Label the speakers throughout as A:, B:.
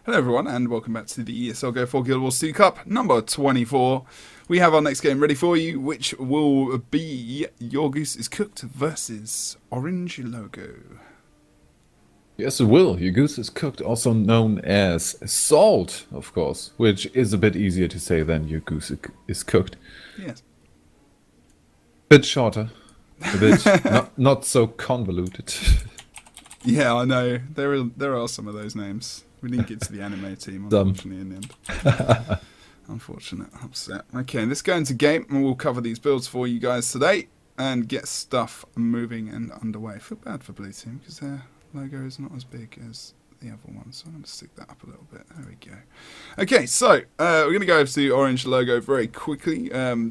A: Hello everyone and welcome back to the ESL Go4GW2 Cup number 24. We have our next game ready for you, which will be Your Goose is Cooked versus oRNG Logo.
B: Yes, it will. Your goose is cooked, also known as salt, of course, which is a bit easier to say than your goose is cooked.
A: Yes.
B: Bit shorter, a bit not so convoluted.
A: Yeah, I know. There are some of those names. We didn't get to the anime team, unfortunately, in the end. Unfortunate. Upset. Okay, let's go into game and we'll cover these builds for you guys today and get stuff moving and underway. I feel bad for Blue Team because their logo is not as big as the other one, so I'm going to stick that up a little bit. There we go. Okay, so we're going to go over to oRNG Logo very quickly.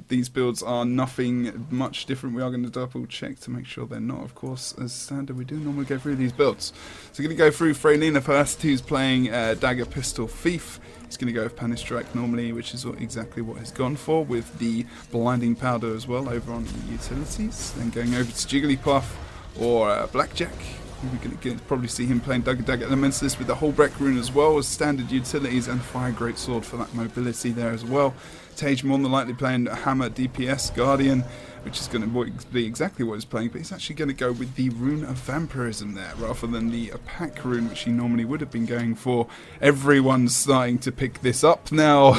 A: These builds are nothing much different. We are going to double check to make sure they're not, of course, as standard. We do normally go through these builds. So we're going to go through Freylina first, who's playing Dagger, Pistol, Thief. He's going to go with Panic Strike normally, which is exactly what he's gone for, with the Blinding Powder as well over on the utilities. Then going over to Jigglypuff or Blackjack. We're going to probably see him playing Dagger Elementalist with the Holbreck rune as well as standard utilities and Fire Great Sword for that mobility there as well. Tage more than likely playing Hammer DPS Guardian, which is going to be exactly what he's playing, but he's actually going to go with the Rune of Vampirism there rather than the Pack rune, which he normally would have been going for. Everyone's starting to pick this up now.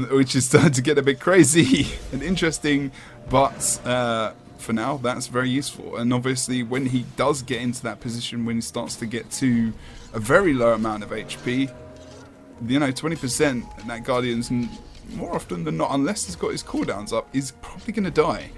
A: Which is starting to get a bit crazy and interesting, but for now, that's very useful. And obviously, when he does get into that position, when he starts to get to a very low amount of HP, 20%, that Guardian's more often than not, unless he's got his cooldowns up, is probably going to die.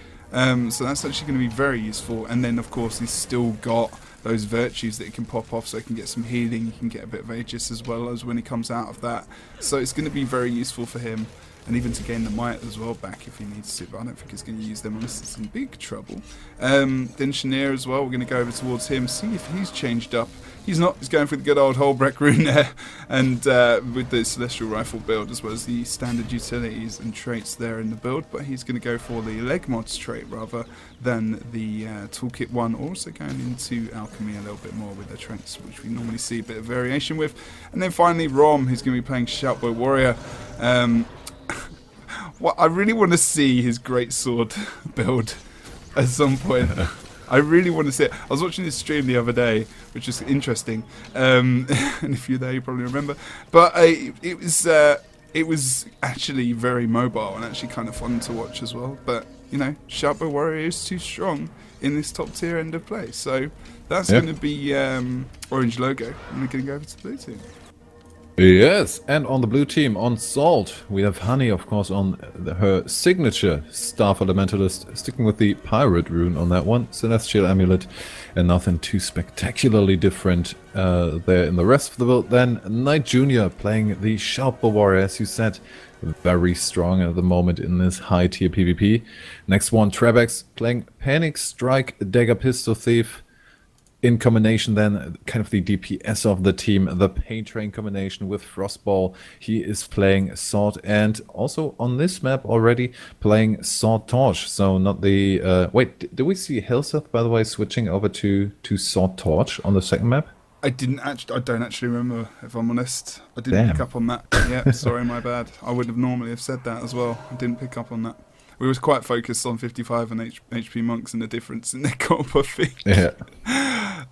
A: So that's actually going to be very useful. And then, of course, he's still got those virtues that he can pop off, so he can get some healing, he can get a bit of Aegis as well as when he comes out of that. So it's going to be very useful for him. And even to gain the might as well back if he needs to, but I don't think he's going to use them unless he's in big trouble. Then Chenier as well, we're going to go over towards him, see if he's changed up. He's not, he's going for the good old Holbreck rune there, and with the Celestial Rifle build as well as the standard utilities and traits there in the build, but he's going to go for the leg mods trait rather than the toolkit one, also going into alchemy a little bit more with the traits, which we normally see a bit of variation with. And then finally Rom, who's going to be playing Shoutboy Warrior. Well, I really want to see his great sword build at some point. I really want to see it. I was watching this stream the other day, which was interesting, and if you're there, you probably remember. But it was actually very mobile and actually kind of fun to watch as well. But Shoutboy Warrior is too strong in this top tier end of play, so that's going to be oRNG Logo, and we're going to go over to the blue team.
B: Yes, and on the blue team, on Salt, we have Honey, of course, on her signature Staff Elementalist, sticking with the Pirate rune on that one, Celestial Amulet, and nothing too spectacularly different there in the rest of the build. Then Knight Jr. playing the Shoutboy Warrior, as you said, very strong at the moment in this high tier PvP. Next one, Trebex playing Panic Strike, Dagger Pistol Thief. In combination then, kind of the DPS of the team, the Pain Train combination with Frostball. He is playing Sword and also on this map already playing Sword Torch. So not the... wait, do we see Hillseth, by the way, switching over to Sword Torch on the second map?
A: I don't actually remember, if I'm honest. I didn't pick up on that. Yeah, sorry, my bad. I would have normally have said that as well. I didn't pick up on that. We was quite focused on 55 and HP monks and the difference in their comp, I think.
B: Yeah.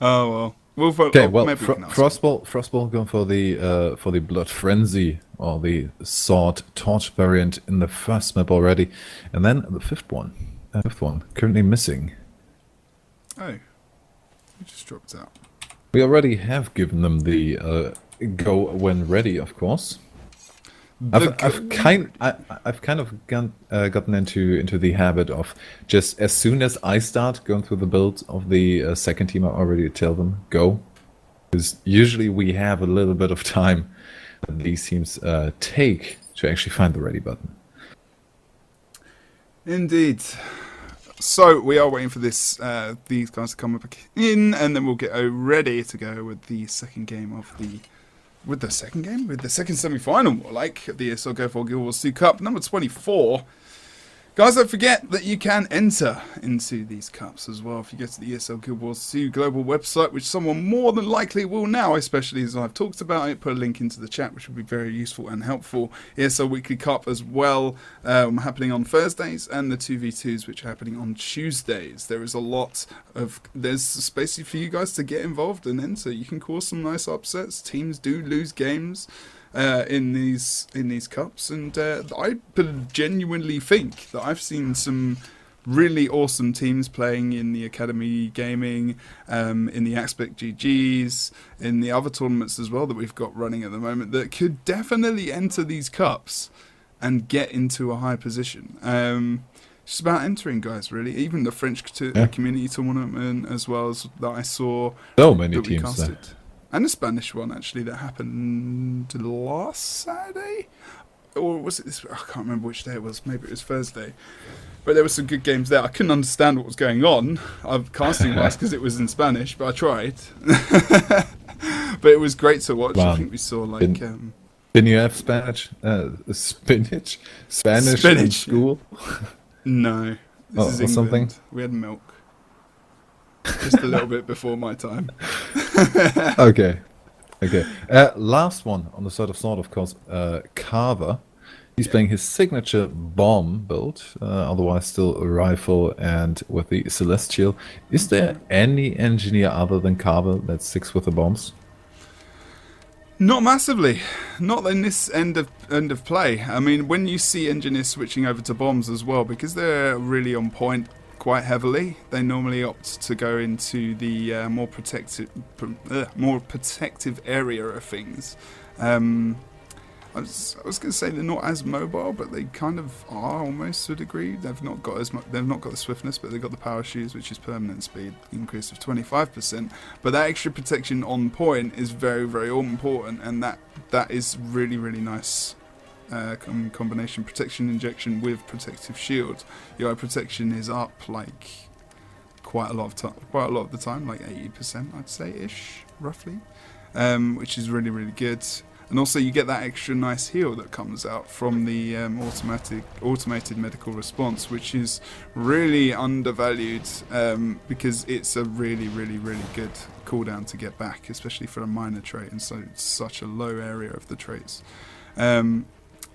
A: Oh well.
B: Okay, well, Frostball going for the Blood Frenzy or the Sword Torch variant in the first map already, and then the fifth one currently missing.
A: Oh, it just dropped out.
B: We already have given them the go when ready, of course. I've kind of gotten into the habit of just as soon as I start going through the builds of the second team, I already tell them go, because usually we have a little bit of time that these teams take to actually find the ready button.
A: Indeed. So we are waiting for these guys to come up in, and then we'll get ready to go with the second game of the. With the second semi-final, more like the ESL Go4GW2 Cup number 24. Guys, don't forget that you can enter into these cups as well if you go to the ESL Go4GW2 global website, which someone more than likely will now, especially as I've talked about it. Put a link into the chat, which will be very useful and helpful. ESL Weekly Cup as well, happening on Thursdays, and the 2v2s, which are happening on Tuesdays. There's space for you guys to get involved and enter. You can cause some nice upsets. Teams do lose games in these cups, and I genuinely think that I've seen some really awesome teams playing in the Academy Gaming, in the Aspect GGs, in the other tournaments as well that we've got running at the moment that could definitely enter these cups and get into a high position. It's just about entering, guys, really. Even the French community tournament as well as that I saw.
B: So many teams there.
A: And a Spanish one, actually, that happened last Saturday? Or was it this? I can't remember which day it was. Maybe it was Thursday. But there were some good games there. I couldn't understand what was going on, casting-wise, because it was in Spanish, but I tried. But it was great to watch. I think we saw, like... Didn't
B: you have Spanish? Spinach in school?
A: No. This is England. Something? We had milk. Just a little bit before my time.
B: Okay. Last one on the side of SALT, of course, Carver. He's playing his signature bomb build, otherwise still a rifle and with the Celestial. Is there any engineer other than Carver that sticks with the bombs?
A: Not massively. Not in this end of play. I mean, when you see engineers switching over to bombs as well, because they're really on point quite heavily, they normally opt to go into the more protective area of things. I was going to say they're not as mobile, but they kind of are almost to a degree. They've not got as much. They've not got the swiftness, but they've got the power shoes, which is permanent speed increase of 25%. But that extra protection on point is very, very important, and that is really, really nice. Combination protection injection with protective shield. Your eye protection is up like quite a lot of the time, like 80%, I'd say ish, roughly, which is really, really good. And also you get that extra nice heal that comes out from the automated medical response, which is really undervalued because it's a really, really, really good cooldown to get back, especially for a minor trait, and so it's such a low area of the traits.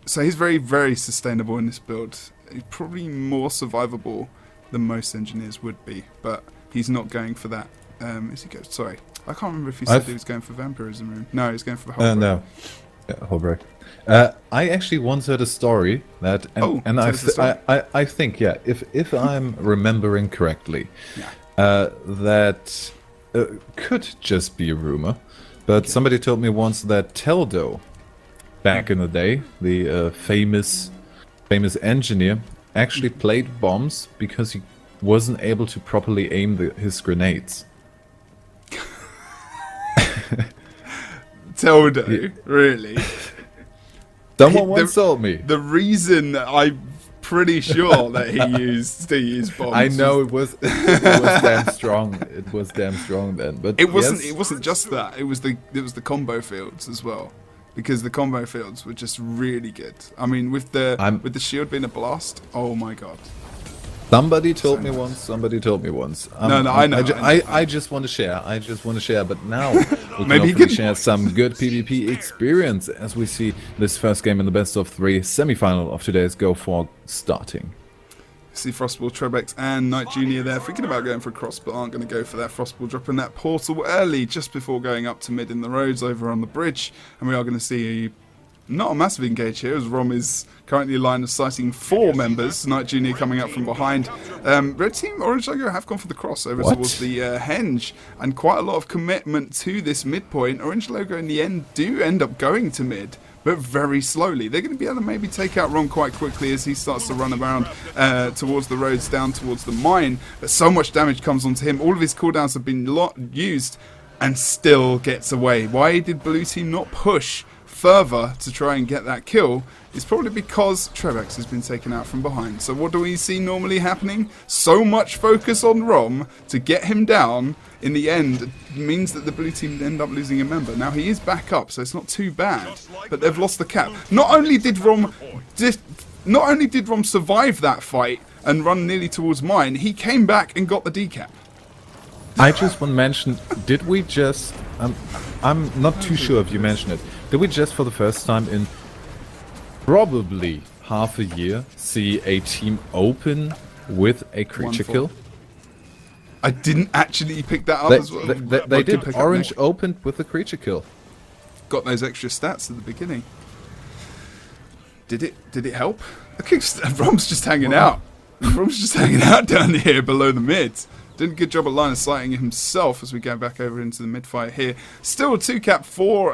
A: So he's very, very sustainable in this build. He's probably more survivable than most engineers would be, but he's not going for that. Sorry, I can't remember if he said he was going for Vampirism Rune. No, he's going for the whole
B: No. Yeah, whole break. I actually once heard a story that, I think, yeah, if I'm remembering correctly, that could just be a rumor, but somebody told me once that Teldo, back in the day, the famous engineer, actually played bombs because he wasn't able to properly aim his grenades.
A: Teldo, really?
B: Someone once told me.
A: The reason that I'm pretty sure that he used bombs.
B: I know it was damn strong. It was damn strong then, but
A: it wasn't. It wasn't just that. It was the combo fields as well. Because the combo fields were just really good. I mean, with the shield being a blast, oh my god!
B: Somebody told me once. I just want to share. But now we can hopefully share some good PvP experience as we see this first game in the best of 3 semi-final of today's Go4 starting.
A: See Frostball, Trebex and Knight Jr. there thinking about going for a cross, but aren't going to go for that. Frostball dropping that portal early just before going up to mid in the roads over on the bridge, and we are going to see not a massive engage here as Rom is currently line of sighting 4 members. Knight Jr. coming up from behind. Red team oRNG Logo have gone for the cross over towards the henge, and quite a lot of commitment to this midpoint. oRNG Logo in the end do end up going to mid, but very slowly. They're going to be able to maybe take out Rom quite quickly as he starts to run around towards the roads, down towards the mine. But so much damage comes onto him. All of his cooldowns have been used and still gets away. Why did blue team not push further to try and get that kill? It's probably because Trebex has been taken out from behind. So what do we see normally happening? So much focus on Rom to get him down. In the end, means that the blue team end up losing a member. Now he is back up, so it's not too bad. But they've lost the cap. Not only did Rom not only did Rom survive that fight and run nearly towards mine, he came back and got the decap.
B: I just want to mention, did we just... I'm not too sure if you mentioned it. Did we just for the first time in probably half a year see a team open with a creature kill?
A: I didn't actually pick that up as well.
B: They did. oRNG opened with a creature kill.
A: Got those extra stats at the beginning. Did it help? Rom's just hanging out. Rom's just hanging out down here below the mids. Did a good job at line of sighting himself as we go back over into the mid fight here. Still a 2-cap for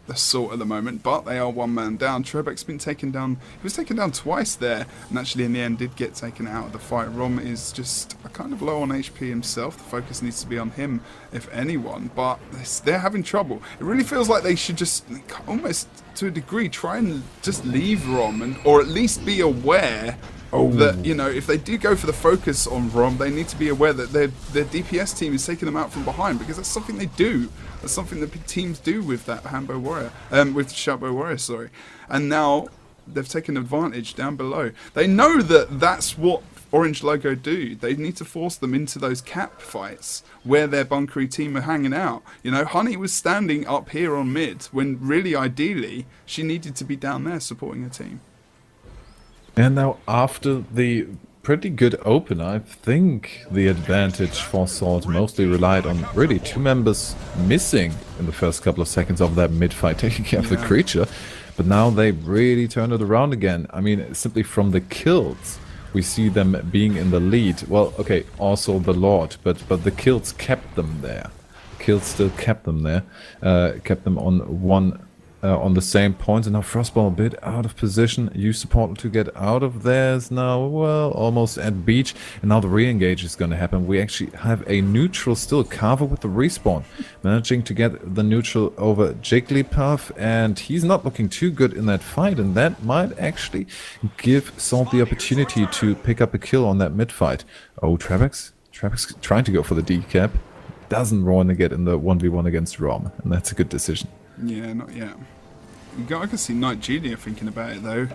A: Assault at the moment, but they are one man down. Trebek's been taken down. He was taken down twice there, and actually in the end did get taken out of the fight. Rom is just kind of low on HP himself. The focus needs to be on him, if anyone, but they're having trouble. It really feels like they should just, almost to a degree, try and just leave Rom, or at least be aware that, you know, if they do go for the focus on Rom, they need to be aware that their DPS team is taking them out from behind, because that's something they do. That's something that teams do with that Hambo Warrior, with Shoutbow Warrior, sorry. And now they've taken advantage down below. They know that that's what oRNG Logo do. They need to force them into those cap fights where their bunkery team are hanging out. You know, Honey was standing up here on mid when really, ideally, she needed to be down there supporting her team.
B: And now after the pretty good open, I think the advantage for SALT mostly relied on really 2 members missing in the first couple of seconds of that mid-fight, taking care of the creature. But now they really turned it around again. I mean, simply from the kills, we see them being in the lead. Well, okay, also the Lord, but the kills kept them there. The kills still kept them there, kept them on the same points, and now Frostball a bit out of position. You support to get out of there is now, well, almost at beach, and now the re-engage is going to happen. We actually have a neutral still, Carver with the respawn, managing to get the neutral over Jigglypuff, and he's not looking too good in that fight, and that might actually give SALT the opportunity to pick up a kill on that mid-fight. Oh, Trebek's trying to go for the decap, doesn't want to get in the 1v1 against Rom, and that's a good decision.
A: Yeah, not yet. I can see Knight Junior thinking about it though.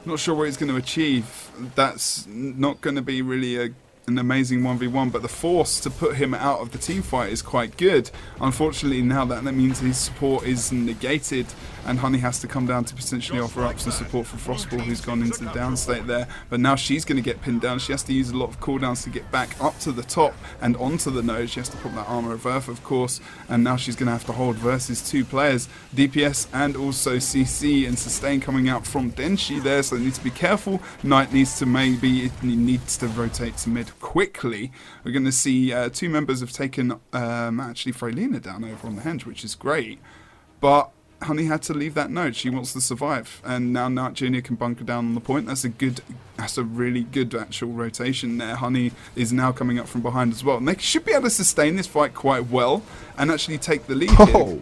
A: Not sure what he's going to achieve. That's not going to be really an amazing 1v1, but the force to put him out of the team fight is quite good. Unfortunately, now that means his support is negated, and Honey has to come down to potentially offer up some support for Frostball, who's gone into the down state there. But now she's going to get pinned down. She has to use a lot of cooldowns to get back up to the top and onto the node. She has to put that Armor of Earth, of course, and now she's going to have to hold versus 2 players, DPS and also CC and Sustain coming out from Denshi there, so they need to be careful. Knight needs to rotate to mid quickly. We're going to see 2 members have taken actually Freylina down over on the henge, which is great, but Honey had to leave that node. She wants to survive, and now Knight Junior can bunker down on the point. That's a really good actual rotation there. Honey is now coming up from behind as well, and they should be able to sustain this fight quite well and actually take the lead here.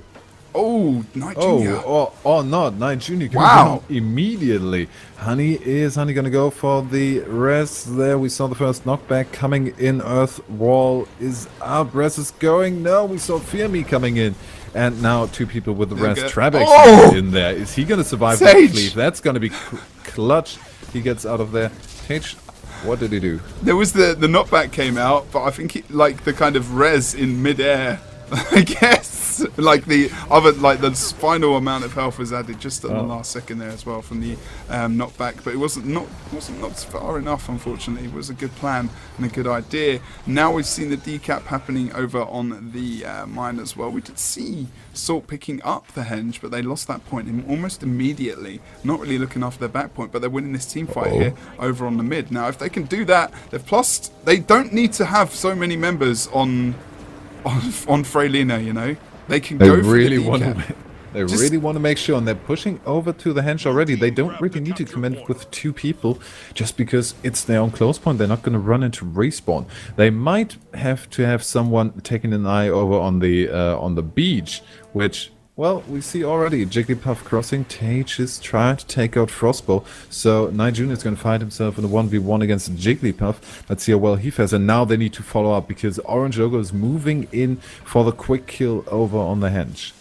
A: Oh, Knight Junior.
B: Oh, not Knight Junior.
A: Wow.
B: Immediately. Honey going to go for the res there? We saw the first knockback coming in. Earth Wall is up. Res is going. No, we saw Fear Me coming in. And now 2 people with the res. Trebek in there. Is he going to survive that cleave? That's going to be clutch. He gets out of there. Tage, what did he do?
A: There was the knockback came out, but I think like the kind of res in midair, I guess. Like the final amount of health was added just at the last second there as well from the knockback, but it wasn't far enough. Unfortunately, it was a good plan and a good idea. Now we've seen the decap happening over on the mine as well. We did see SALT picking up the henge, but they lost that point almost immediately. Not really looking after their back point, but they're winning this team fight here over on the mid. Now, if they can do that, they don't need to have so many members on Freylina, you know. They can go for the decap.
B: They really want to make sure, and they're pushing over to the henge already. They don't really need to come in with 2 people just because it's their own close point. They're not going to run into respawn. They might have to have someone taking an eye over on the beach, which, well, we see already Jigglypuff crossing. Tage is trying to take out Frostbow, so Knight Junior is going to find himself in a 1v1 against Jigglypuff. Let's see how well he fares, and now they need to follow up because oRNG Logo is moving in for the quick kill over on the henge.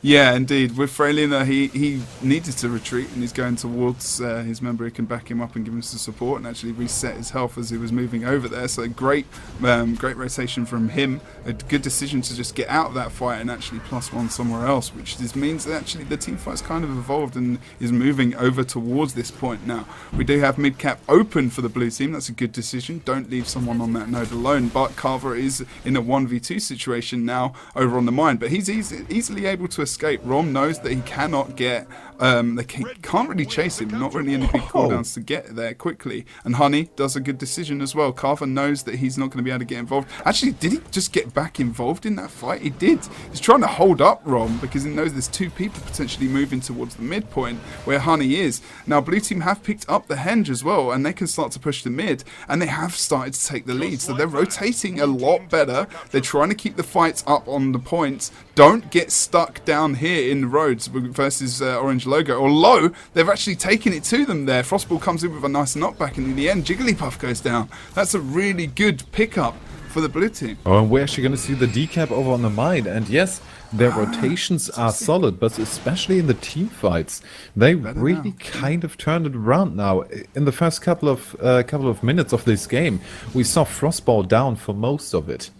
A: Yeah, indeed. With Freylina, he needed to retreat, and he's going towards his member who can back him up and give him some support, and actually reset his health as he was moving over there. So great rotation from him. A good decision to just get out of that fight and actually +1 somewhere else, which means that actually the team fight's kind of evolved and is moving over towards this point now. We do have mid cap open for the blue team. That's a good decision. Don't leave someone on that node alone. But Carver is in a 1v2 situation now over on the mine, but he's easily able to escape. Rom knows that he cannot get, they can't really chase him, not really any big cooldowns to get there quickly. And Honey does a good decision as well. Carver knows that he's not going to be able to get involved. Actually, did he just get back involved in that fight? He did. He's trying to hold up Rom because he knows there's 2 people potentially moving towards the midpoint where Honey is. Now, blue team have picked up the henge as well, and they can start to push the mid, and they have started to take the lead. So they're rotating a lot better. They're trying to keep the fights up on the points. Don't get stuck down here in the roads versus oRNG Logo. Although they've actually taken it to them there. Frostball comes in with a nice knockback, and in the end, Jigglypuff goes down. That's a really good pickup for the blue team.
B: Oh, and we're actually going to see the decap over on the mine. And yes, their rotations are solid, but especially in the team fights, they really kind of turned it around now. In the first couple of minutes of this game, we saw Frostball down for most of it.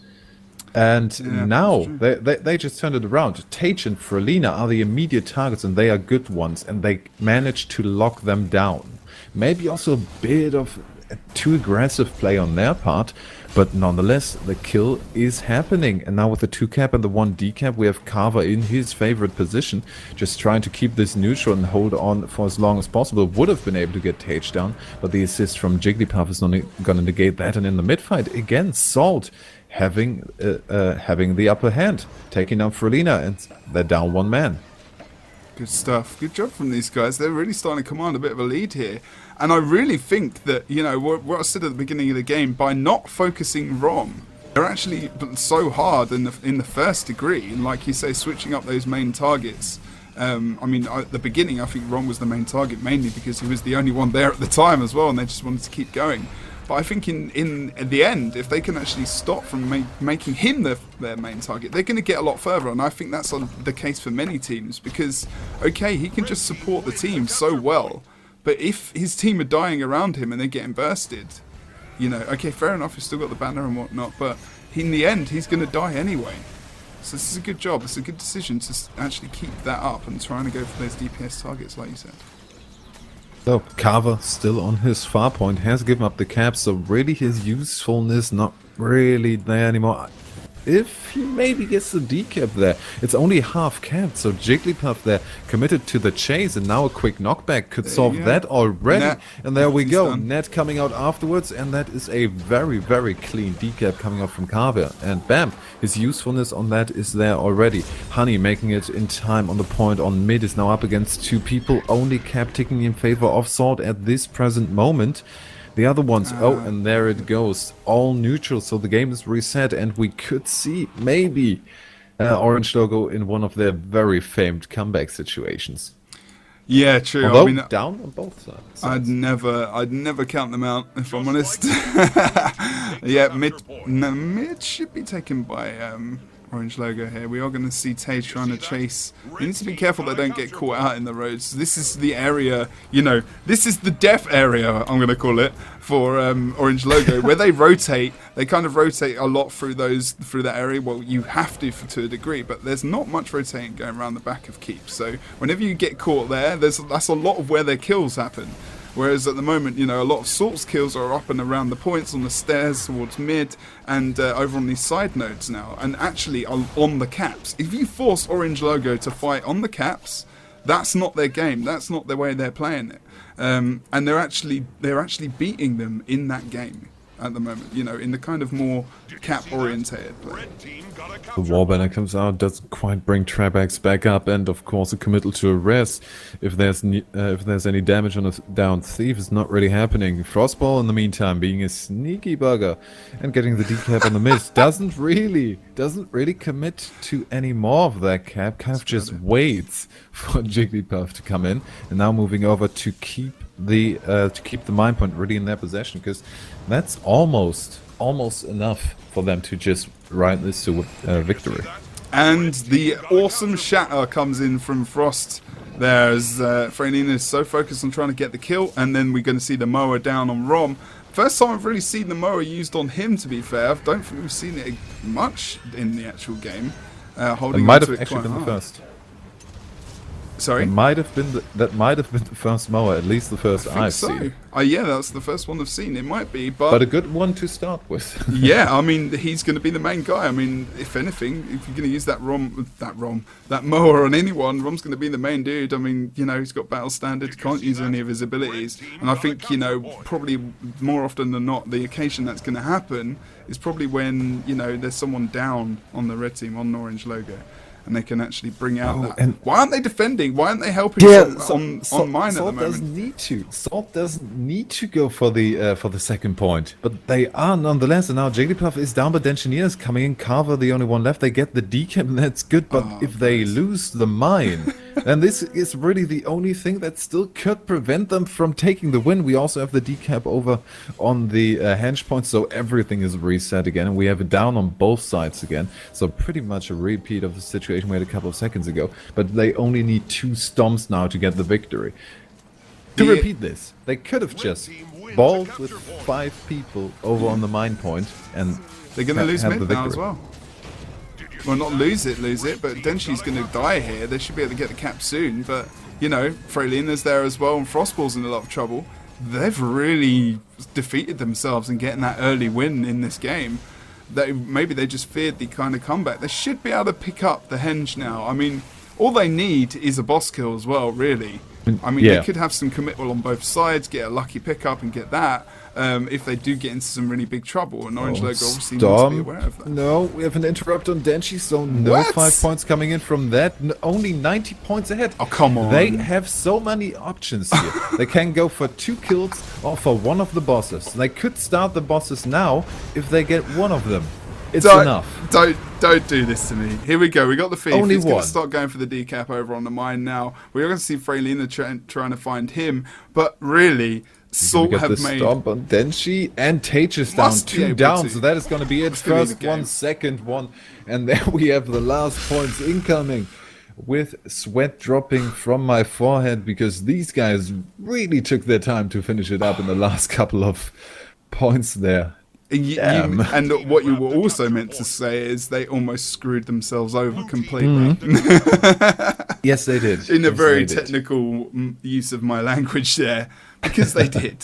B: And now they just turned it around. Tage and Freylina are the immediate targets, and they are good ones, and they managed to lock them down. Maybe also a bit of a too aggressive play on their part, but nonetheless the kill is happening. And now with the 2 cap and the 1 decap, we have Carver in his favorite position, just trying to keep this neutral and hold on for as long as possible. Would have been able to get Tage down, but the assist from Jigglypuff is not going to negate that. And in the mid fight again, Salt having the upper hand, taking out Freylina, and they're down 1 man.
A: Good stuff. Good job from these guys. They're really starting to command a bit of a lead here. And I really think that, you know, what I said at the beginning of the game, by not focusing Rom, they're actually so hard in the first degree. And like you say, switching up those main targets. I mean, at the beginning, I think Rom was the main target, mainly because he was the only one there at the time as well, and they just wanted to keep going. But I think in the end, if they can actually stop from making him their main target, they're going to get a lot further. And I think that's the case for many teams because, okay, he can just support the team so well. But if his team are dying around him and they're getting bursted, you know, okay, fair enough, he's still got the banner and whatnot. But in the end, he's going to die anyway. So this is a good job. It's a good decision to actually keep that up and trying to go for those DPS targets, like you said.
B: So Carver still on his far point, has given up the cap, so really his usefulness not really there anymore. If he maybe gets the decap there, it's only half capped, so Jigglypuff there committed to the chase, and now a quick knockback could solve that already. Net. And there we go, Net coming out afterwards, and that is a very, very clean decap coming out from Carver. And bam, his usefulness on that is there already. Honey making it in time on the point on mid is now up against 2 people, only cap ticking in favor of Salt at this present moment. The other ones, oh, and there it goes, all neutral, so the game is reset, and we could see maybe oRNG Logo in one of their very famed comeback situations.
A: Yeah, true.
B: Although,
A: I mean,
B: down on both sides.
A: I'd never count them out, if I'm honest. Yeah, mid should be taken by oRNG Logo here. We are going to see Tage trying to chase. We need to be careful they don't get caught out in the roads. This is the area, you know, this is the death area, I'm going to call it, for oRNG Logo, where they rotate. They kind of rotate a lot through that area. Well, you have to a degree, but there's not much rotating going around the back of Keep. So whenever you get caught there, that's a lot of where their kills happen. Whereas at the moment, you know, a lot of Salt's kills are up and around the points, on the stairs towards mid, and over on these side nodes now, and actually on the caps. If you force oRNG Logo to fight on the caps, that's not their game. That's not the way they're playing it, and they're actually beating them in that game at the moment. You know, in the kind of more cap-orientated play.
B: The Warbanner comes out, doesn't quite bring Trabex back up, and of course a committal to a res. If there's any damage on a down thief, is not really happening. Frostball in the meantime being a sneaky bugger and getting the decap on the mid doesn't really commit to any more of that cap. Kind of just waits for Jigglypuff to come in, and now moving over to keep the mine point really in their possession, because that's almost enough for them to just ride this to victory.
A: And the awesome shatter comes in from Frost there as Fralina is so focused on trying to get the kill, and then we're going to see the mower down on Rom. First time I've really seen the mower used on him, to be fair. I don't think we've seen it much in the actual game. Holding
B: it might
A: onto
B: have
A: it
B: actually
A: quite
B: been
A: hard.
B: the first.
A: Sorry?
B: That might have been the first mower, at least the first I've seen.
A: Yeah, that's the first one I've seen. It might be,
B: But a good one to start with.
A: yeah, I mean, he's going to be the main guy. I mean, if anything, if you're going to use that mower on anyone, Rom's going to be the main dude. I mean, you know, he's got battle standard, can't use any of his abilities. And I think, you know, probably more often than not, the occasion that's going to happen is probably when, you know, there's someone down on the red team, on the orange logo. And they can actually bring out that. And why aren't they defending? Why aren't they helping on mine at the moment?
B: Doesn't need to. Salt doesn't need to go for the second point, but they are nonetheless. And now Jigglypuff is down, but Denchineer is coming in. Carver, the only one left. They get the decap, and that's good. But if they lose the mine, then this is really the only thing that still could prevent them from taking the win. We also have the decap over on the henge point, so everything is reset again, and we have it down on both sides again. So pretty much a repeat of the situation we had a couple of seconds ago, but they only need 2 stomps now to get the victory. To repeat this, they could have just balled with 5 people over on the mine point, and
A: they're going to lose mid now as well. Well, not lose it, but Denshi's going to die here. They should be able to get the cap soon, but, you know, Fralina's there as well, and Frostball's in a lot of trouble. They've really defeated themselves in getting that early win in this game. Maybe they just feared the kind of comeback. They should be able to pick up the henge now. I mean, all they need is a boss kill as well, really. I mean, they could have some committal on both sides, get a lucky pickup and get that. If they do get into some really big trouble, and Orange Logo obviously needs to be aware of that.
B: No, we have an interrupt on Denshi, so no 5 points coming in from that. Only 90 points ahead.
A: Oh, come on.
B: They have so many options here. They can go for 2 kills or for one of the bosses. They could start the bosses now if they get one of them. It's enough.
A: Don't do this to me. Here we go. We got the thief.
B: Only
A: He's going
B: one.
A: to start going for the decap over on the mine now. We're going to see Fralina trying to find him, but really, Salt have made
B: stomp on Denshi, and Tage is down 2 down, so that is going to be it. First one, second one, and there we have the last points incoming, with sweat dropping from my forehead because these guys really took their time to finish it up in the last couple of points there.
A: And what you were also meant to say is they almost screwed themselves over completely.
B: Yes, they did.
A: In a very technical use of my language there, because they did.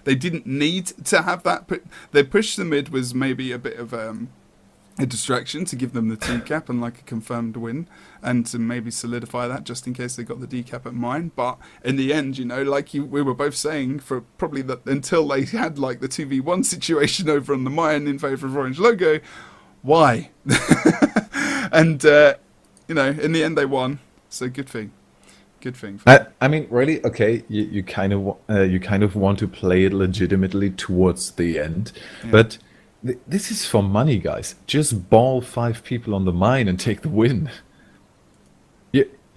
A: They didn't need to have that. Their push to mid was maybe a bit of a distraction to give them the decap and like a confirmed win, and to maybe solidify that just in case they got the decap at mine. But in the end, you know, like we were both saying, for probably until they had like the 2v1 situation over on the mine in favour of Orange Logo, why? And you know, in the end they won, so good thing. Good thing.
B: I mean, really, okay, you kind of want to play it legitimately towards the end, but this is for money, guys. Just ball 5 people on the mine and take the win.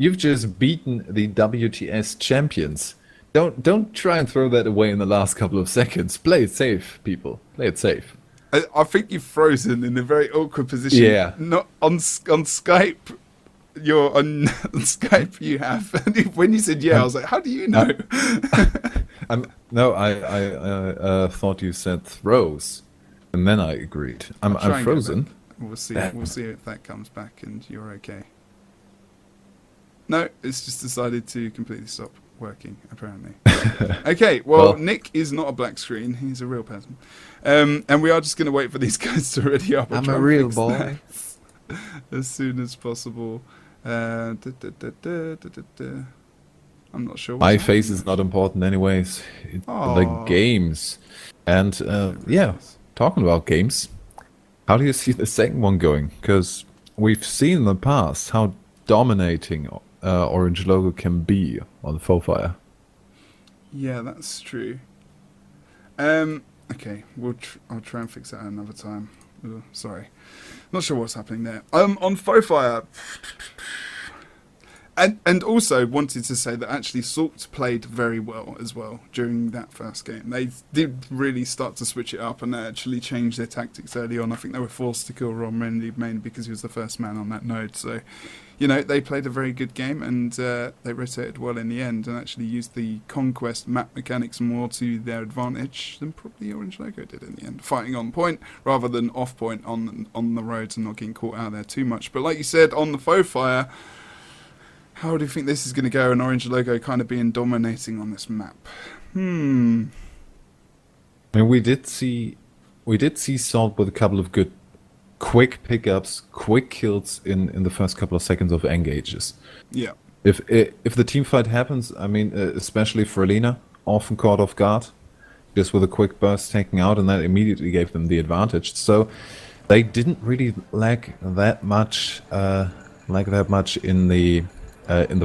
B: You've just beaten the WTS champions. Don't try and throw that away in the last couple of seconds. Play it safe, people. Play it safe.
A: I think you've frozen in a very awkward position. Yeah. Not on Skype. You're on Skype. You have. When you said I was like, how do you know?
B: I thought you said throws. And then I agreed. I'm frozen.
A: We'll see. We'll see if that comes back and you're okay. No, it's just decided to completely stop working, apparently. Okay, well, Nick is not a black screen. He's a real person. And we are just going to wait for these guys to ready up.
B: I'm a real boy.
A: As soon as possible. I'm not sure.
B: My face is not important anyways. It's the games. And, talking about games, how do you see the second one going? Because we've seen in the past how dominating Orange Logo can be on the Fofire. Yeah,
A: that's true. Okay, I'll try and fix that another time. Sorry, not sure what's happening there. On Fofire, And also wanted to say that actually SALT played very well as well during that first game. They did really start to switch it up and they actually changed their tactics early on. I think they were forced to kill Ron mainly because he was the first man on that node. So, you know, they played a very good game and they rotated well in the end and actually used the Conquest map mechanics more to their advantage than probably oRNG Logo did in the end. Fighting on point rather than off point on the roads and not getting caught out there too much. But like you said, on the faux fire, how do you think this is going to go? And oRNG Logo kind of being dominating on this map.
B: I mean, we did see SALT with a couple of good quick pickups, quick kills in the first couple of seconds of engages.
A: Yeah.
B: If the team fight happens, I mean, especially for Alina, often caught off guard, just with a quick burst taking out, and that immediately gave them the advantage. So they didn't really lack that much in the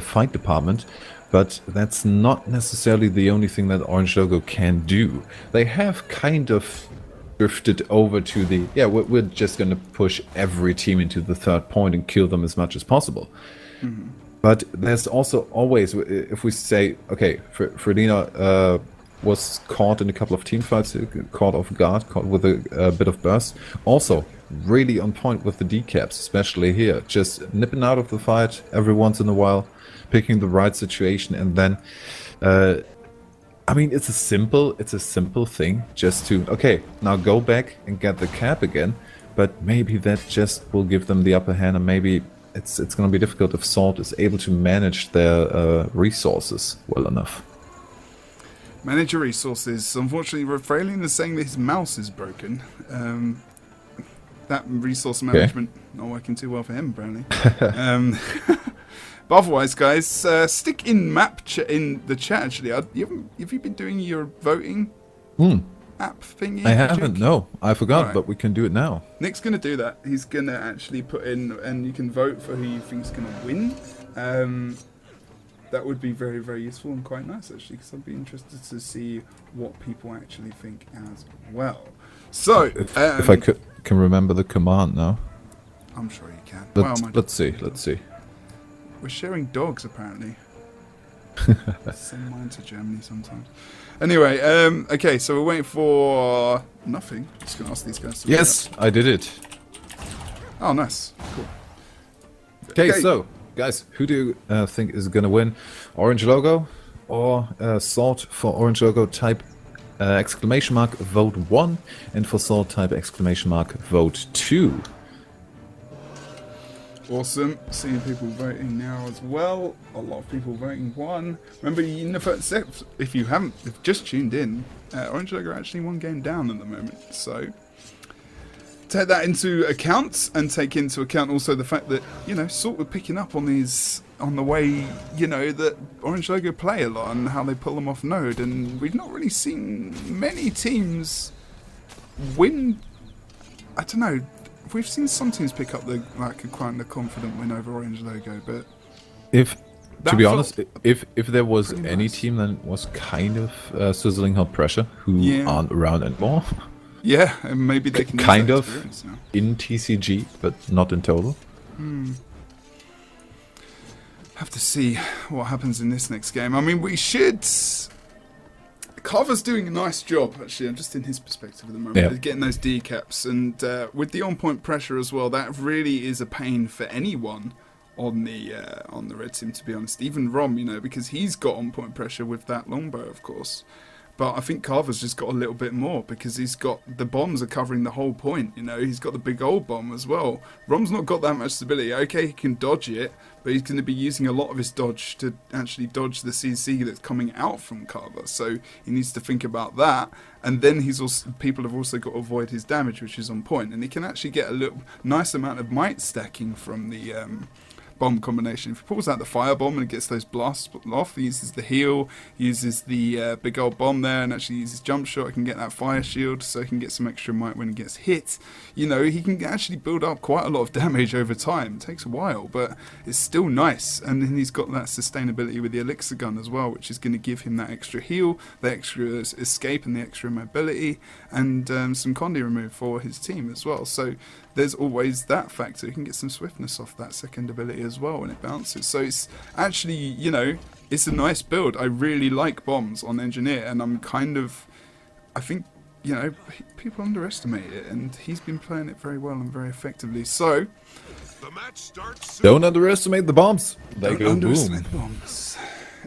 B: fight department, but that's not necessarily the only thing that oRNG Logo can do. They have kind of drifted over to the, we're just going to push every team into the third point and kill them as much as possible. Mm-hmm. But there's also always, if we say, okay, Fredina was caught in a couple of team fights, caught off guard, caught with a bit of burst. Also, really on point with the decaps, especially here. Just nipping out of the fight every once in a while, picking the right situation, and then, I mean, it's a simple thing, just to, okay, now go back and get the cap again, but maybe that just will give them the upper hand, and maybe it's going to be difficult if SALT is able to manage their resources well enough.
A: Manage your resources. Unfortunately, Rafraelian is saying that his mouse is broken. That resource management not working too well for him, apparently. But otherwise, guys, stick in in the chat. Actually, have you been doing your voting app thingy?
B: I haven't. No, I forgot. Right. But we can do it now.
A: Nick's gonna do that. He's gonna actually put in, and you can vote for who you think's gonna win. That would be very, very useful and quite nice, actually, because I'd be interested to see what people actually think as well. So,
B: if I can remember the command now.
A: I'm sure you can.
B: Let's see.
A: We're sharing dogs, apparently. Send mine to Germany sometimes. Anyway, okay, so we're waiting for nothing. Just going to ask these guys to
B: Yes, I did it.
A: Oh, nice. Cool.
B: Okay, so, guys, who do you think is going to win? oRNG Logo or SALT? For oRNG Logo, type exclamation mark vote 1, and for SALT, type exclamation mark vote 2.
A: Awesome. Seeing people voting now as well. A lot of people voting 1. Remember, in the first step, if you just tuned in, oRNG Logo are actually 1 game down at the moment. So take that into account, and take into account also the fact that, you know, SALT were picking up on these, on the way, you know, that oRNG Logo play a lot and how they pull them off node, and we've not really seen many teams win. I don't know. We've seen some teams pick up quite a confident win over oRNG Logo, but
B: to be honest, if there was any team that was kind of sizzling hot pressure who aren't around anymore,
A: and maybe they can
B: kind
A: use
B: of
A: that experience now.
B: In TCG, but not in total.
A: Have to see what happens in this next game. I mean, we should. Carver's doing a nice job, actually. I'm just in his perspective at the moment, getting those decaps, and with the on-point pressure as well. That really is a pain for anyone on the red team, to be honest. Even Rom, you know, because he's got on-point pressure with that longbow, of course. But I think Carver's just got a little bit more because he's got the bombs are covering the whole point. You know, he's got the big old bomb as well. Rom's not got that much stability. Okay, he can dodge it, but he's going to be using a lot of his dodge to actually dodge the CC that's coming out from Carver. So he needs to think about that. And then people have also got to avoid his damage, which is on point. And he can actually get a little nice amount of might stacking from the bomb combination. If he pulls out the fire bomb and gets those blasts off, he uses the heal, uses the big old bomb there, and actually uses jump shot. He can get that fire shield, so he can get some extra might when he gets hit. You know, he can actually build up quite a lot of damage over time. It takes a while, but it's still nice. And then he's got that sustainability with the elixir gun as well, which is going to give him that extra heal, the extra escape, and the extra mobility, and some Condi remove for his team as well. So there's always that factor. You can get some swiftness off that second ability as well when it bounces. So it's actually, you know, it's a nice build. I really like bombs on Engineer, and I think, you know, people underestimate it, and he's been playing it very well and very effectively. So,
C: The match starts soon.
B: Don't underestimate the bombs. They
A: don't
B: go
A: underestimate
B: boom.
A: the bombs.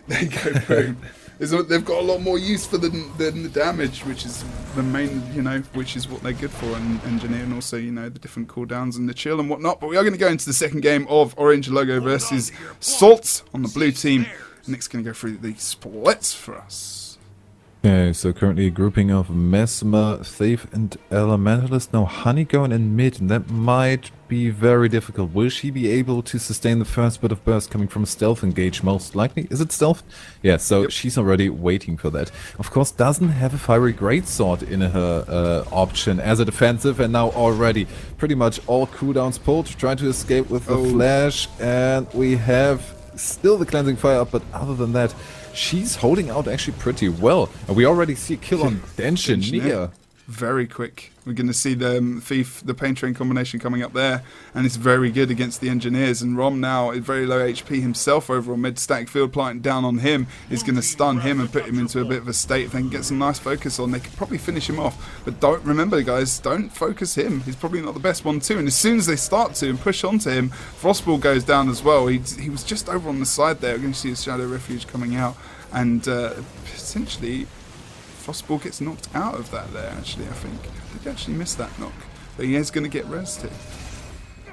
A: They go boom. They've got a lot more use for than the damage, which is the main, you know, which is what they're good for in Engineer, and also, you know, the different cooldowns and the chill and whatnot. But we are going to go into the second game of oRNG Logo versus SALT on the blue team. Nick's going to go through the splits for us.
B: Okay, so currently a grouping of Mesmer, Thief, and Elementalist. Now Honey going in mid, and that might be very difficult. Will she be able to sustain the first bit of burst coming from a stealth engage? Most likely. Is it stealth? Yeah, so
A: Yep.
B: she's already waiting for that. Of course, doesn't have a fiery greatsword in her option as a defensive, and now already pretty much all cooldowns pulled. Trying to escape with the flash, and we have still the cleansing fire up, but other than that, she's holding out actually pretty well. And we already see a kill on Engineer.
A: Very quick. We're going to see the Thief, the Pain Train combination coming up there, and it's very good against the Engineers. And Rom now is very low HP himself over on mid. Static Field Plant down on him is going to stun him and put him into a bit of a state. If they can get some nice focus on, they could probably finish him off. But don't remember, guys, don't focus him. He's probably not the best one too. And as soon as they start to and push onto him, Frostball goes down as well. He was just over on the side there. We're going to see his Shadow Refuge coming out, and potentially Frostball gets knocked out of that there, actually, I think. Did he actually miss that knock? But he is going to get rested.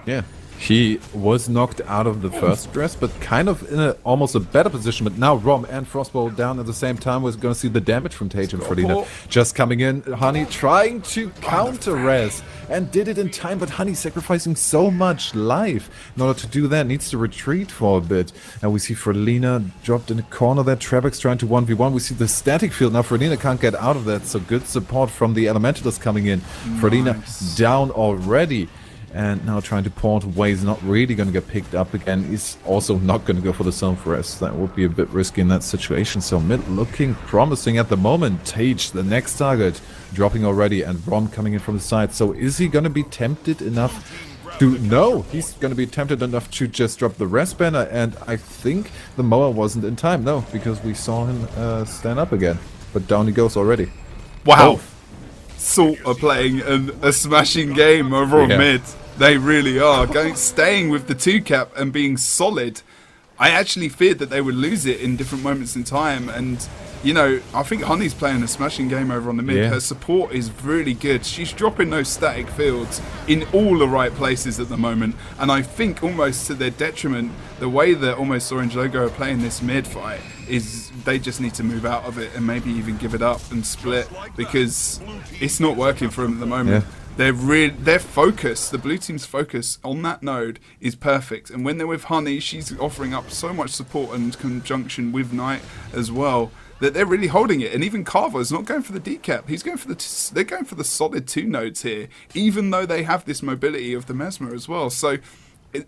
B: Yeah. He was knocked out of the first dress, but kind of in almost a better position. But now Rom and Frostball down at the same time. We're going to see the damage from Tage and Fredina just coming in. Honey trying to counter-res and did it in time, but Honey sacrificing so much life in order to do that. Needs to retreat for a bit. And we see Fredina dropped in a corner there. Trebek's trying to 1v1. We see the static field. Now Fredina can't get out of that, so good support from the Elementalist coming in. Nice. Fredina down already. And now trying to port away is not really going to get picked up again. He's also not going to go for the self-rest. That would be a bit risky in that situation. So mid looking promising at the moment. Tage, the next target, dropping already. And Rom coming in from the side. So is he going to be tempted enough to... No, he's going to be tempted enough to just drop the rest banner. And I think the mower wasn't in time. No, because we saw him stand up again. But down he goes already.
A: Wow. SALT are playing a smashing game over on mid. They really are. Staying with the 2-cap and being solid. I actually feared that they would lose it in different moments in time. And, you know, I think Honey's playing a smashing game over on the mid. Her support is really good. She's dropping those static fields in all the right places at the moment. And I think almost to their detriment, the way that almost oRNG Logo are playing this mid fight is they just need to move out of it and maybe even give it up and split, because it's not working for them at the moment. Their focus, the blue team's focus on that node is perfect. And when they're with Honey, she's offering up so much support in conjunction with Knight as well, that they're really holding it. And even Carver's not going for the decap. He's going for they're going for the solid 2 nodes here, even though they have this mobility of the Mesmer as well. So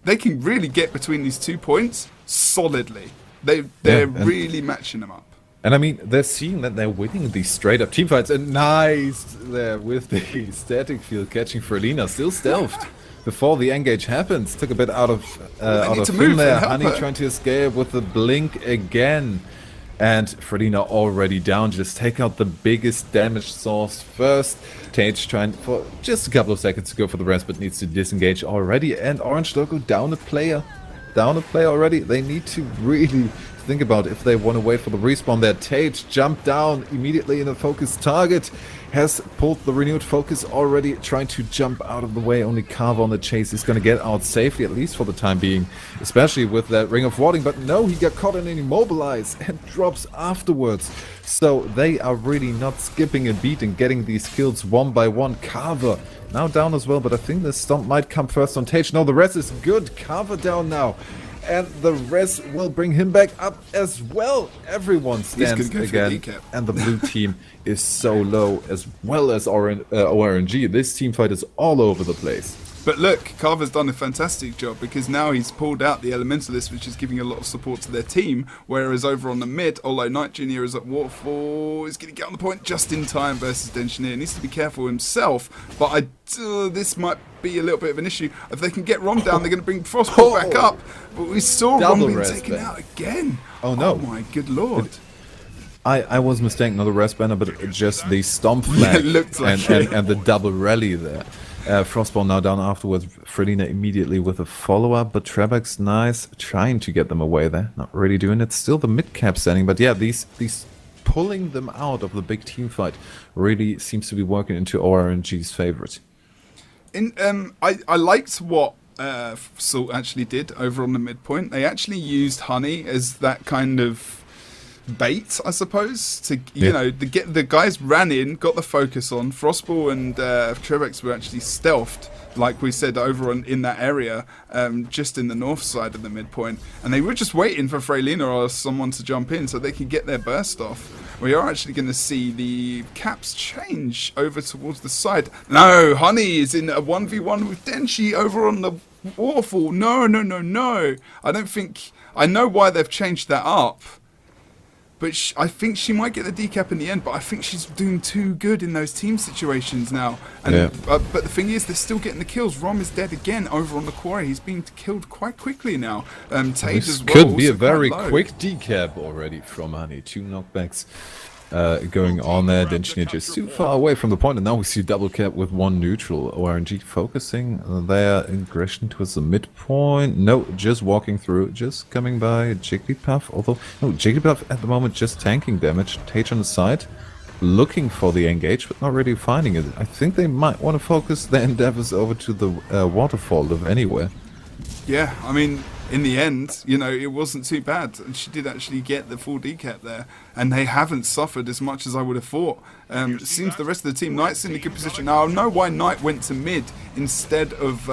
A: they can really get between these 2 points solidly. They're really matching them up.
B: And I mean, they're seeing that they're winning these straight-up teamfights. And nice there with the static field catching Frelina. Still stealthed before the engage happens. Took a bit out of film there. Honey trying to escape with the blink again. And Frelina already down. Just take out the biggest damage source first. Tage trying for just a couple of seconds to go for the rest, but needs to disengage already. And oRNG Logo down a player. Down a player already. They need to really think about if they want to wait for the respawn there. Tage jumped down immediately in a focused target. Has pulled the renewed focus already, trying to jump out of the way. Only Carver on the chase is going to get out safely, at least for the time being, especially with that Ring of Warding. But no, he got caught in an Immobilize and drops afterwards. So they are really not skipping a beat and getting these kills one by one. Carver now down as well, but I think the stomp might come first on Tage. No, the rest is good. Carver down now. And the rest will bring him back up as well. Everyone stands again. And the blue team is so low, as well as oRNG. This team fight is all over the place.
A: But look, Carver's done a fantastic job because now he's pulled out the Elementalist, which is giving a lot of support to their team. Whereas over on the mid, although Knight Jr. is at Waterfall, is going to get on the point just in time versus Dengineer. Needs to be careful himself, but this might be a little bit of an issue. If they can get Rom down, they're going to bring Frostball back up. But we saw Rom being taken out again.
B: Oh no.
A: Oh my good lord.
B: I was mistaken, not the rest banner, but just the stomp flag
A: looked like
B: and the double rally there. Frostball now down afterwards. Frelina immediately with a follow-up, but Trebek's nice, trying to get them away there. Not really doing it. Still the mid-cap standing, but yeah, these pulling them out of the big team fight really seems to be working into oRNG's favorite.
A: I liked what Salt actually did over on the midpoint. They actually used Honey as that kind of bait, I suppose, to the guys ran in, got the focus on. Frostball and Trebex were actually stealthed, like we said, over in that area, just in the north side of the midpoint, and they were just waiting for Frelina or someone to jump in so they could get their burst off. We are actually going to see the caps change over towards the side. No, Honey is in a 1v1 with Denshi over on the waterfall. No. I don't think... I know why they've changed that up. But I think she might get the decap in the end, but I think she's doing too good in those team situations now. And but the thing is, they're still getting the kills. Rom is dead again over on the quarry. He's being killed quite quickly now. Tage as well.
B: Could be a very quick decap already from Honey. 2 knockbacks going on there. Dengineer just too far away from the point, and now we see double cap with 1 neutral. oRNG focusing their aggression towards the midpoint. No, just walking through, just coming by Jigglypuff. Although, no, Jigglypuff at the moment just tanking damage. Tage on the side, looking for the engage, but not really finding it. I think they might want to focus their endeavors over to the waterfall, if anywhere.
A: Yeah, I mean, in the end, it wasn't too bad. And she did actually get the full decap there. And they haven't suffered as much as I would have thought. It seems the rest of the team, Knight's in a good position. Now, I know why Knight went to mid instead of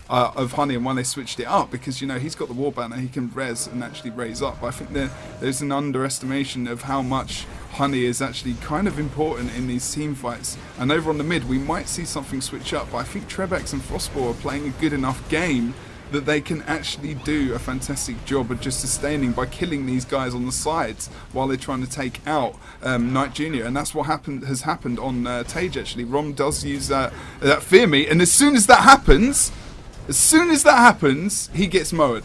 A: Honey and why they switched it up. Because, he's got the war banner. He can res and actually raise up. But I think there's an underestimation of how much Honey is actually kind of important in these team fights. And over on the mid, we might see something switch up. But I think Trebex and Frostball are playing a good enough game that they can actually do a fantastic job of just sustaining by killing these guys on the sides while they're trying to take out Knight Jr. And that's what has happened on Tage, actually. Rom does use that Fear Me, and as soon as that happens, he gets mowed.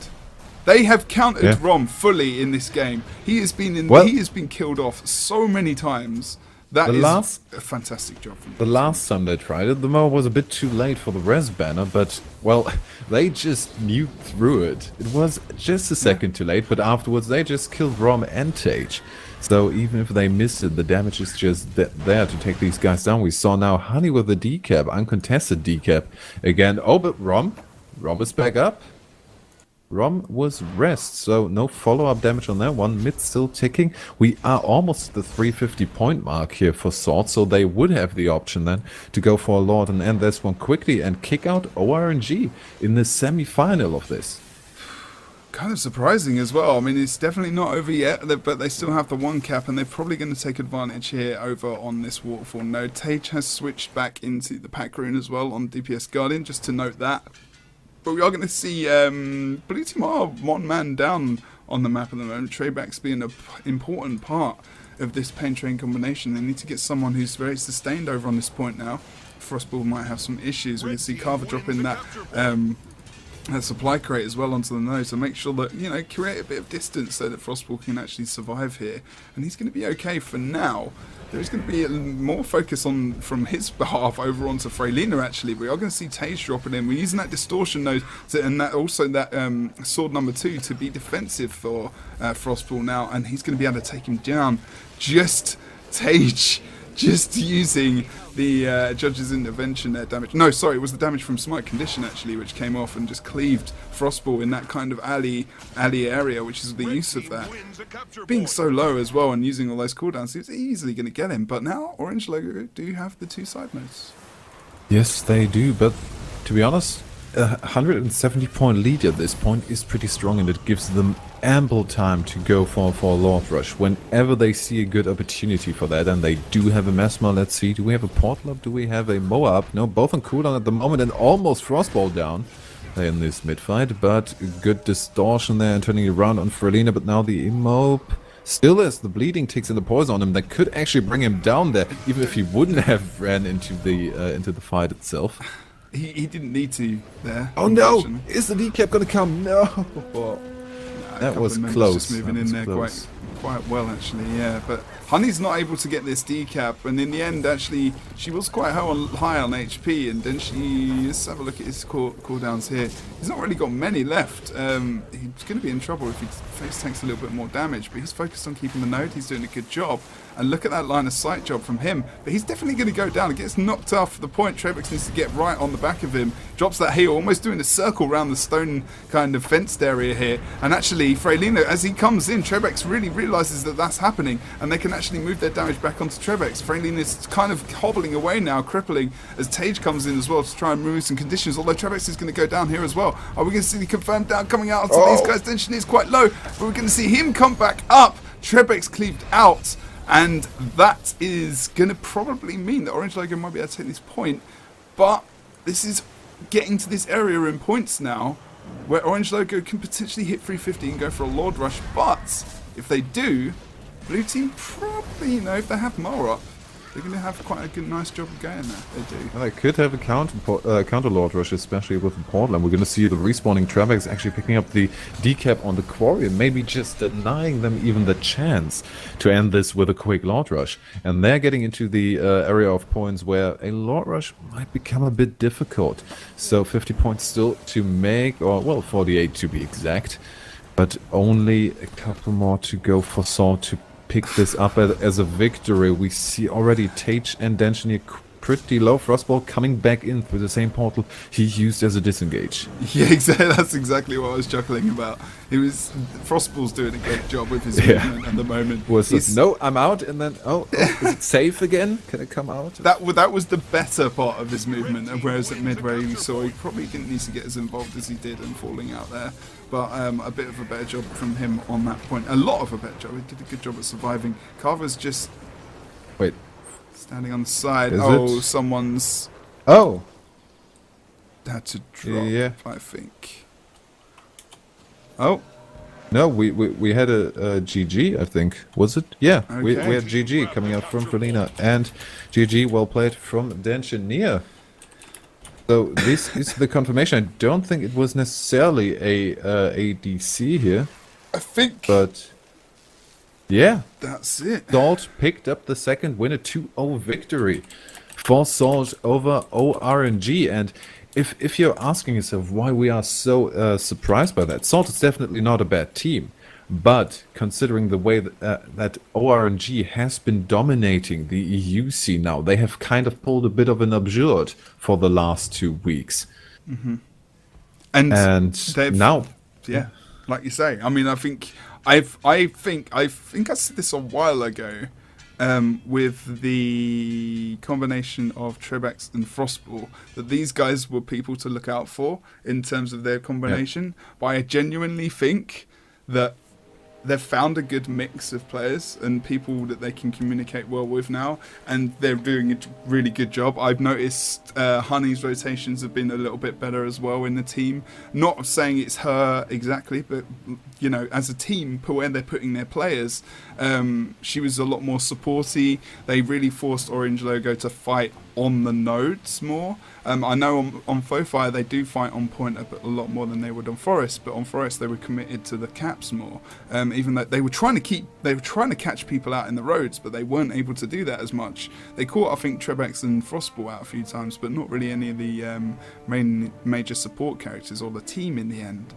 A: They have countered Rom fully in this game. He has been killed off so many times. That is a fantastic job from them.
B: The last time they tried it, the Mo was a bit too late for the res banner, but, well, they just nuked through it. It was just a second too late, but afterwards they just killed Rom and Tage. So even if they missed it, the damage is just there to take these guys down. We saw now Honey with a decap, uncontested decap. Again, oh, but Rom is back up. Rom was rest, so no follow-up damage on that one. Mid still ticking. We are almost at the 350 point mark here for SALT, so they would have the option then to go for a Lord and end this one quickly and kick out oRNG in the semi-final of this.
A: Kind of surprising as well. I mean, it's definitely not over yet, but they still have the 1 cap, and they're probably going to take advantage here over on this waterfall node. Tage has switched back into the pack rune as well on DPS Guardian, just to note that. But we are going to see Blue Team are 1 man down on the map at the moment. Trebek's being an important part of this Pain Train combination. They need to get someone who's very sustained over on this point now. Frostball might have some issues. We can see Carver dropping that supply crate as well onto the node. So make sure that, create a bit of distance so that Frostball can actually survive here. And he's going to be okay for now. There's going to be more focus from his behalf over onto Frelina, actually. We are going to see Tage dropping in. We're using that distortion node and that sword number 2 to be defensive for Frostball now, and he's going to be able to take him down. Just Tage, just using the judge's intervention there damage. No, sorry, it was the damage from Smite Condition, actually, which came off and just cleaved Frostball in that kind of alley area, which is the use of that. Being so low as well and using all those cooldowns, it's easily going to get him. But now, Orange Logo do have the 2 side nodes.
B: Yes, they do, but to be honest, a 170-point lead at this point is pretty strong, and it gives them ample time to go for a Lord Rush whenever they see a good opportunity for that. And they do have a Mesmer. Let's see, do we have a Portal up? Do we have a Moa up? No, both on cooldown at the moment, and almost Frostball down in this mid-fight, but good distortion there and turning it around on Frelina. But now the Immob still has the bleeding ticks and the poison on him that could actually bring him down there, even if he wouldn't have ran into the fight itself.
A: He didn't need to there.
B: Oh no! Is the decap gonna come? No! That was close.
A: Just moving in there quite well, actually, yeah. But Honey's not able to get this decap, and in the end, actually, she was quite high on HP, and then let's have a look at his cooldowns here. He's not really got many left. He's going to be in trouble if he face tanks a little bit more damage, but he's focused on keeping the node. He's doing a good job. And look at that line of sight job from him. But he's definitely going to go down. He gets knocked off the point. Trebek needs to get right on the back of him. Drops that heel, almost doing a circle around the stone kind of fenced area here. And actually, Frelina, as he comes in, Trebek really realizes that that's happening. And they can actually move their damage back onto Trebek. Frelina is kind of hobbling away now, crippling, as Tage comes in as well to try and remove some conditions. Although Trebek is going to go down here as well. Are we going to see the confirmed down coming out onto these guys? Tension is quite low. But we're going to see him come back up. Trebek's cleaved out. And that is going to probably mean that Orange Logo might be able to take this point. But this is getting to this area in points now where Orange Logo can potentially hit 350 and go for a Lord Rush. But if they do, Blue Team probably, if they have more up, they're going to have quite a good, nice job of going there. They do.
B: Well, they could have a counter Lord Rush, especially with the portal. And we're going to see the respawning Trebek actually picking up the decap on the quarry and maybe just denying them even the chance to end this with a quick Lord Rush. And they're getting into the area of points where a Lord Rush might become a bit difficult. So 50 points still to make, or well, 48 to be exact. But only a couple more to go for SALT to pick this up as a victory. We see already Tage and Denchinier pretty low. Frostball coming back in through the same portal he used as a disengage.
A: Yeah, exactly. That's exactly what I was chuckling about. Frostball's doing a great job with his movement at the moment.
B: Was it, no, I'm out, and then is it safe again? Can it come out?
A: That was the better part of his movement, and whereas at mid where you saw he probably didn't need to get as involved as he did and falling out there. But a bit of a better job from him on that point. A lot of a better job. He did a good job at surviving. Carver's just standing on the side. Someone's had to drop, I think. Oh.
B: No, we had a GG, I think. Was it? Yeah,
A: okay.
B: we had GG coming out from Frelina. And GG, well played from Denchinier. So this is the confirmation. I don't think it was necessarily a ADC here.
A: I think.
B: But yeah,
A: that's it.
B: SALT picked up the second win, a 2-0 victory for SALT over oRNG. And if you're asking yourself why we are so surprised by that, SALT is definitely not a bad team. But considering the way that oRNG has been dominating the EU scene now, they have kind of pulled a bit of an absurd for the last 2 weeks.
A: Mm-hmm. And
B: now,
A: yeah, like you say, I mean, I think I said this a while ago with the combination of Trebek and Frostball, that these guys were people to look out for in terms of their combination. But I genuinely think that they've found a good mix of players and people that they can communicate well with now, and they're doing a really good job. I've noticed Honey's rotations have been a little bit better as well in the team. Not saying it's her exactly, but as a team, where they're putting their players, she was a lot more supporty. They really forced Orange Logo to fight on the nodes more. I know on Fofire they do fight on point a lot more than they would on Forest, but on Forest they were committed to the caps more. Even though they were trying to catch people out in the roads, but they weren't able to do that as much. They caught, I think, Trebek and Frostball out a few times, but not really any of the major support characters or the team in the end.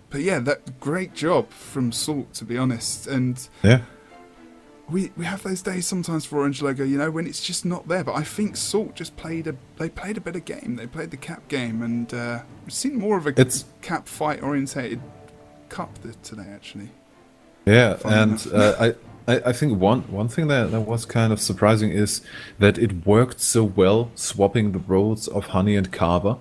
A: But yeah, that great job from SALT, to be honest. And
B: yeah.
A: We have those days sometimes for Orange Logo, when it's just not there. But I think SALT just played a better game. They played the cap game, and we've seen more of a cap fight orientated cup today, actually.
B: Yeah, and I think one thing that was kind of surprising is that it worked so well, swapping the roles of Honey and Carver.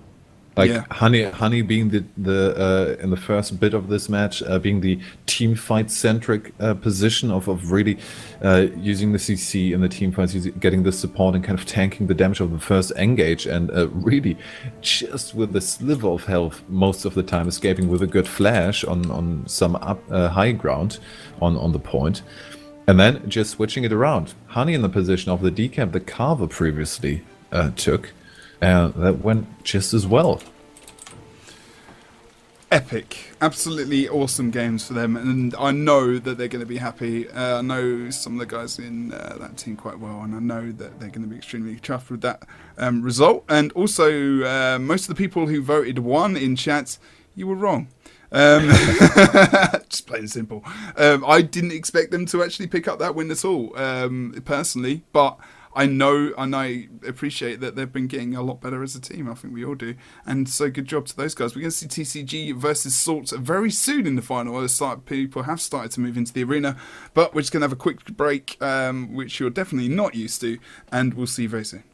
B: Like
A: Yeah.
B: Honey being the in the first bit of this match, being the team fight centric position of really using the CC in the team fights, getting the support and kind of tanking the damage of the first engage, and really just with a sliver of health most of the time, escaping with a good flash on some high ground on the point, and then just switching it around. Honey in the position of the decap the Carver previously took. And that went just as well.
A: Epic. Absolutely awesome games for them. And I know that they're going to be happy. I know some of the guys in that team quite well. And I know that they're going to be extremely chuffed with that result. And also, most of the people who voted 1 in chat, you were wrong. Just plain and simple. I didn't expect them to actually pick up that win at all, personally. But I know and I appreciate that they've been getting a lot better as a team. I think we all do. And so good job to those guys. We're going to see TCG versus SALT very soon in the final. People have started to move into the arena. But we're just going to have a quick break, which you're definitely not used to. And we'll see you very soon.